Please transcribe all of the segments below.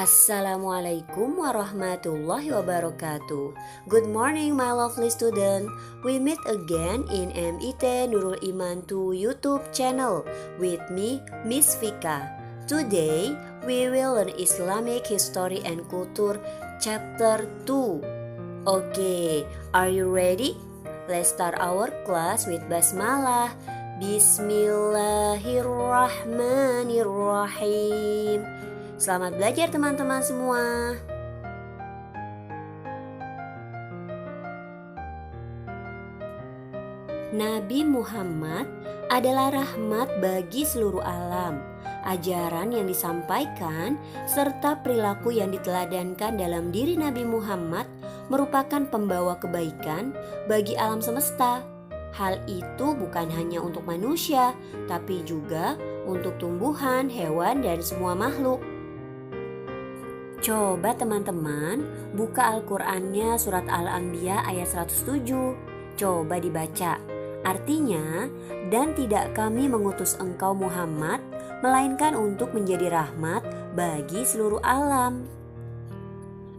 Assalamualaikum warahmatullahi wabarakatuh. Good morning my lovely student. We meet again in MIT Nurul Iman 2 YouTube channel with me Miss Vika. Today we will learn Islamic History and Culture chapter 2. Okay, are you ready? Let's start our class with basmalah. Bismillahirrahmanirrahim. Selamat belajar teman-teman semua. Nabi Muhammad adalah rahmat bagi seluruh alam. Ajaran yang disampaikan serta perilaku yang diteladankan dalam diri Nabi Muhammad merupakan pembawa kebaikan bagi alam semesta. Hal itu bukan hanya untuk manusia, tapi juga untuk tumbuhan, hewan, dan semua makhluk. Coba teman-teman buka Al-Qur'annya surat Al-Anbiya ayat 107. Coba dibaca. Artinya, dan tidak kami mengutus engkau Muhammad, melainkan untuk menjadi rahmat bagi seluruh alam.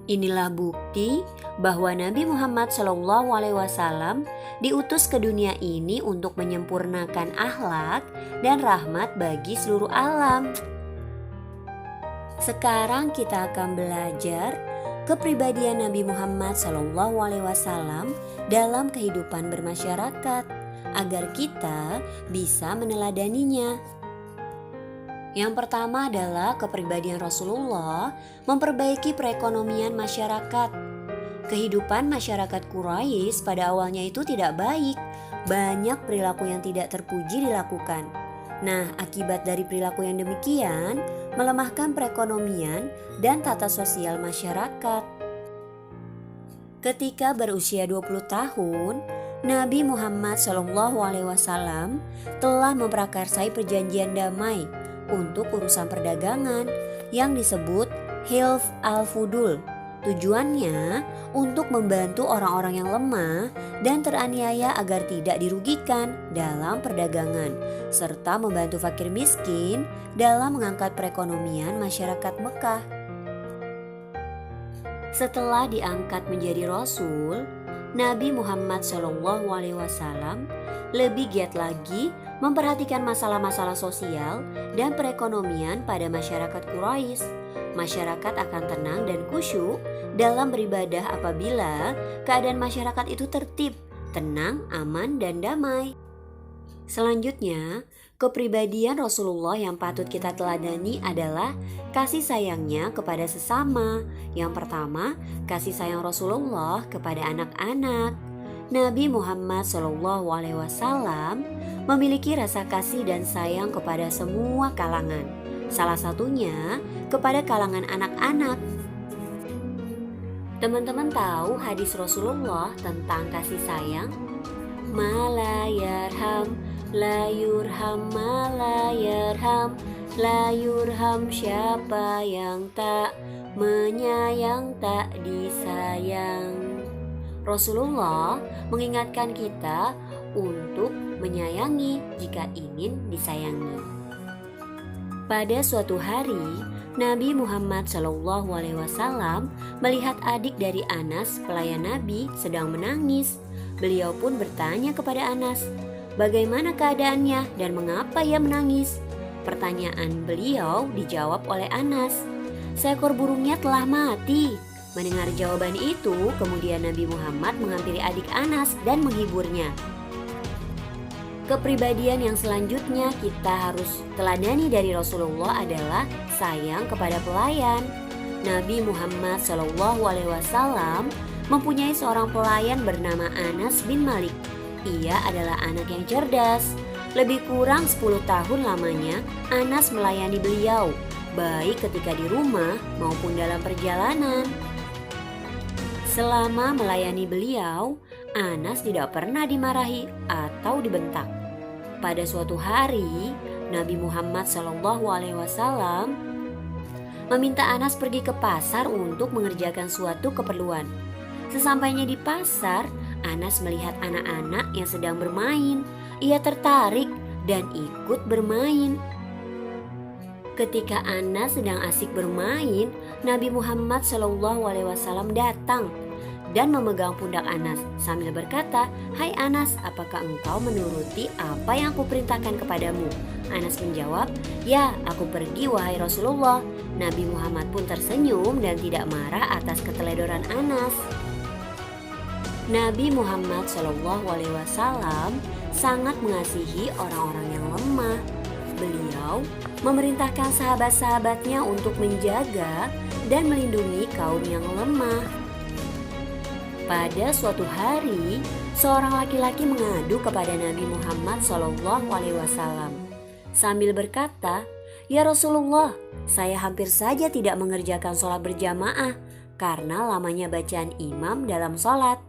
Inilah bukti bahwa Nabi Muhammad SAW diutus ke dunia ini untuk menyempurnakan akhlak dan rahmat bagi seluruh alam. Sekarang kita akan belajar kepribadian Nabi Muhammad SAW dalam kehidupan bermasyarakat agar kita bisa meneladaninya. Yang pertama adalah kepribadian Rasulullah memperbaiki perekonomian masyarakat. Kehidupan masyarakat Quraisy pada awalnya itu tidak baik, banyak perilaku yang tidak terpuji dilakukan. Nah, akibat dari perilaku yang demikian, melemahkan perekonomian dan tata sosial masyarakat. Ketika berusia 20 tahun, Nabi Muhammad SAW telah memprakarsai perjanjian damai untuk urusan perdagangan yang disebut Hilf al-Fudul. Tujuannya untuk membantu orang-orang yang lemah dan teraniaya agar tidak dirugikan dalam perdagangan, serta membantu fakir miskin dalam mengangkat perekonomian masyarakat Mekah. Setelah diangkat menjadi Rasul, Nabi Muhammad SAW lebih giat lagi memperhatikan masalah-masalah sosial dan perekonomian pada masyarakat Quraisy. Masyarakat akan tenang dan khusyuk dalam beribadah apabila keadaan masyarakat itu tertib, tenang, aman, dan damai. Selanjutnya, kepribadian Rasulullah yang patut kita teladani adalah kasih sayangnya kepada sesama. Yang pertama, kasih sayang Rasulullah kepada anak-anak. Nabi Muhammad SAW memiliki rasa kasih dan sayang kepada semua kalangan. Salah satunya kepada kalangan anak-anak. Teman-teman tahu hadis Rasulullah tentang kasih sayang? Ma la yarham, la yurham, ma la yarham, la yurham. Siapa yang tak menyayang tak disayang. Rasulullah mengingatkan kita untuk menyayangi jika ingin disayangi. Pada suatu hari, Nabi Muhammad SAW melihat adik dari Anas, pelayan Nabi, sedang menangis. Beliau pun bertanya kepada Anas, bagaimana keadaannya dan mengapa ia menangis? Pertanyaan beliau dijawab oleh Anas, seekor burungnya telah mati. Mendengar jawaban itu, kemudian Nabi Muhammad menghampiri adik Anas dan menghiburnya. Kepribadian yang selanjutnya kita harus teladani dari Rasulullah adalah sayang kepada pelayan. Nabi Muhammad SAW mempunyai seorang pelayan bernama Anas bin Malik. Ia adalah anak yang cerdas. Lebih kurang 10 tahun lamanya Anas melayani beliau, baik ketika di rumah maupun dalam perjalanan. Selama melayani beliau, Anas tidak pernah dimarahi atau dibentak. Pada suatu hari, Nabi Muhammad SAW meminta Anas pergi ke pasar untuk mengerjakan suatu keperluan. Sesampainya di pasar, Anas melihat anak-anak yang sedang bermain. Ia tertarik dan ikut bermain. Ketika Anas sedang asik bermain, Nabi Muhammad SAW datang dan memegang pundak Anas sambil berkata, "Hai Anas, apakah engkau menuruti apa yang aku perintahkan kepadamu?" Anas menjawab, "Ya, aku pergi wahai Rasulullah." Nabi Muhammad pun tersenyum dan tidak marah atas keteledoran Anas. Nabi Muhammad SAW sangat mengasihi orang-orang yang lemah. Beliau memerintahkan sahabat-sahabatnya untuk menjaga dan melindungi kaum yang lemah. Pada suatu hari, seorang laki-laki mengadu kepada Nabi Muhammad SAW sambil berkata, "Ya Rasulullah, saya hampir saja tidak mengerjakan sholat berjamaah karena lamanya bacaan imam dalam sholat."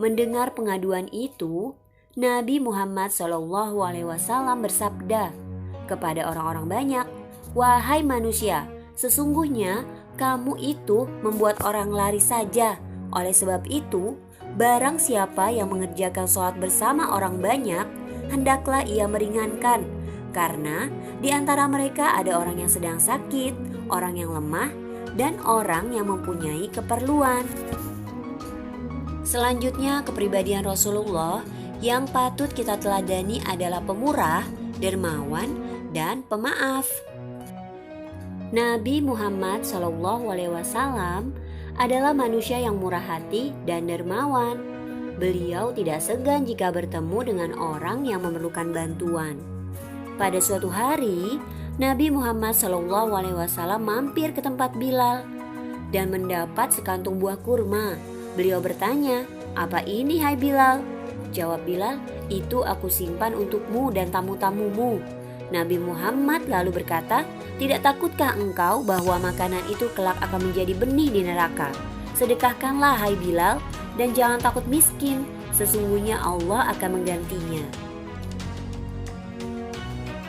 Mendengar pengaduan itu, Nabi Muhammad SAW bersabda kepada orang-orang banyak, "Wahai manusia, sesungguhnya kamu itu membuat orang lari saja. Oleh sebab itu, barang siapa yang mengerjakan sholat bersama orang banyak, hendaklah ia meringankan. Karena di antara mereka ada orang yang sedang sakit, orang yang lemah, dan orang yang mempunyai keperluan." Selanjutnya, kepribadian Rasulullah yang patut kita teladani adalah pemurah, dermawan, dan pemaaf. Nabi Muhammad SAW adalah manusia yang murah hati dan dermawan. Beliau tidak segan jika bertemu dengan orang yang memerlukan bantuan. Pada suatu hari, Nabi Muhammad SAW mampir ke tempat Bilal dan mendapat sekantung buah kurma. Beliau bertanya, "Apa ini, hai Bilal?" Jawab Bilal, "Itu aku simpan untukmu dan tamu-tamumu." Nabi Muhammad lalu berkata, "Tidak takutkah engkau bahwa makanan itu kelak akan menjadi benih di neraka? Sedekahkanlah, hai Bilal, dan jangan takut miskin. Sesungguhnya Allah akan menggantinya."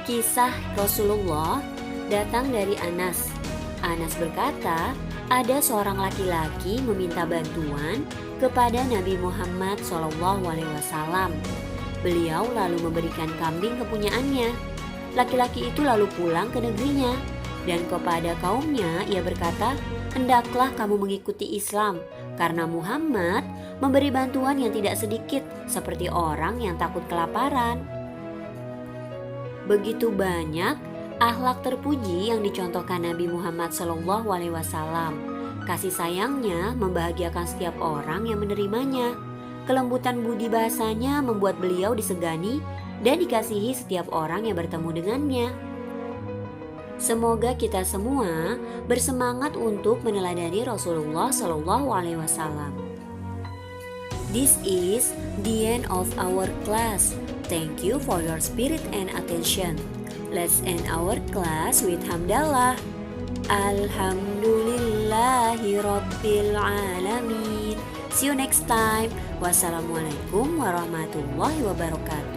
Kisah Rasulullah datang dari Anas. Anas berkata, ada seorang laki-laki meminta bantuan kepada Nabi Muhammad SAW. Beliau lalu memberikan kambing kepunyaannya. Laki-laki itu lalu pulang ke negerinya dan kepada kaumnya ia berkata, "Hendaklah kamu mengikuti Islam karena Muhammad memberi bantuan yang tidak sedikit seperti orang yang takut kelaparan." Begitu banyak akhlak terpuji yang dicontohkan Nabi Muhammad SAW. Kasih sayangnya membahagiakan setiap orang yang menerimanya. Kelembutan budi bahasanya membuat beliau disegani dan dikasihi setiap orang yang bertemu dengannya. Semoga kita semua bersemangat untuk meneladani Rasulullah SAW. This is the end of our class. Thank you for your spirit and attention. Let's end our class with hamdalah. Alhamdulillahi Rabbil Alamin. See you next time. Wassalamualaikum warahmatullahi wabarakatuh.